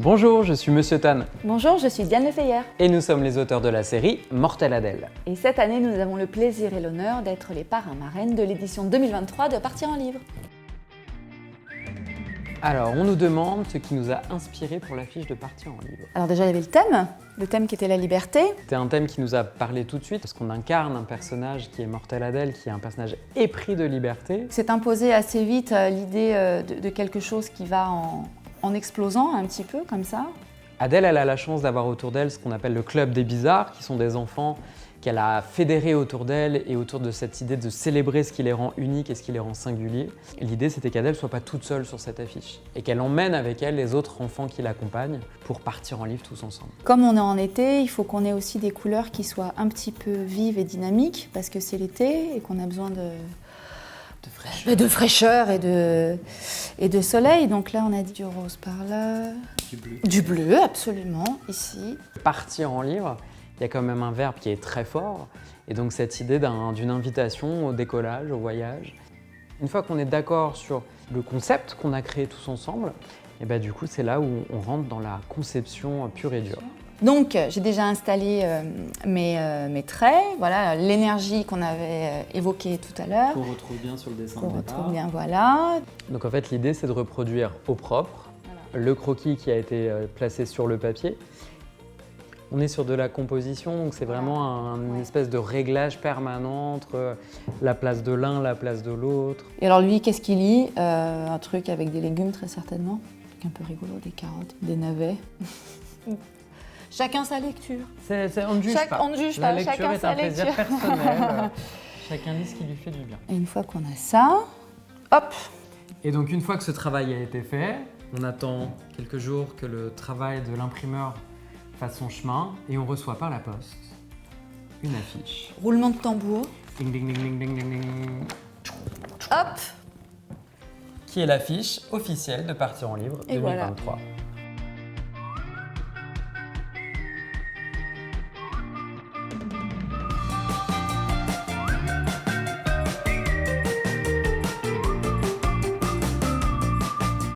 Bonjour, je suis Monsieur Tan Bonjour, je suis Diane Lefeyer. et nous sommes les auteurs de la série Mortelle Adèle. Et cette année, nous avons le plaisir et l'honneur d'être les parrains-marraines de l'édition 2023 de Partir en livre. Alors, on nous demande ce qui nous a inspiré pour l'affiche de Partir en livre. Alors déjà, il y avait le thème qui était la liberté. C'était un thème qui nous a parlé tout de suite parce qu'on incarne un personnage qui est Mortelle Adèle, qui est un personnage épris de liberté. C'est imposé assez vite l'idée de quelque chose qui va en explosant un petit peu comme ça. Adèle, elle a la chance d'avoir autour d'elle ce qu'on appelle le club des bizarres, qui sont des enfants qu'elle a fédérés autour d'elle et autour de cette idée de célébrer ce qui les rend uniques et ce qui les rend singuliers. L'idée, c'était qu'Adèle ne soit pas toute seule sur cette affiche et qu'elle emmène avec elle les autres enfants qui l'accompagnent pour partir en livre tous ensemble. Comme on est en été, il faut qu'on ait aussi des couleurs qui soient un petit peu vives et dynamiques parce que c'est l'été et qu'on a besoin de fraîcheur et de soleil. Donc là, on a du rose par là. Du bleu. Du bleu, absolument, ici. Partir en livre, il y a quand même un verbe qui est très fort, et donc cette idée d'une invitation au décollage, au voyage. Une fois qu'on est d'accord sur le concept qu'on a créé tous ensemble, et ben du coup c'est là où on rentre dans la conception pure et dure. Donc j'ai déjà installé mes traits, voilà l'énergie qu'on avait évoquée tout à l'heure. Qu'on retrouve bien sur le dessin Qu'on retrouve bien, voilà. Donc en fait l'idée c'est de reproduire au propre le croquis qui a été placé sur le papier. On est sur de la composition, donc c'est vraiment une espèce de réglage permanent entre la place de l'un, la place de l'autre. Et alors lui, qu'est-ce qu'il lit? Un truc avec des légumes très certainement, un peu rigolo, des carottes, des navets. Chacun sa lecture. On ne juge pas. On ne juge La pas, lecture chacun est sa un plaisir lecture. personnel. Chacun lit ce qui lui fait du bien. Et une fois qu'on a ça, hop. Et donc une fois que ce travail a été fait, on attend quelques jours que le travail de l'imprimeur fasse son chemin et on reçoit par la poste une affiche. Roulement de tambour. Ding ding ding ding ding ding ding. Hop. Qui est l'affiche officielle de Partir en livre Et 2023. voilà.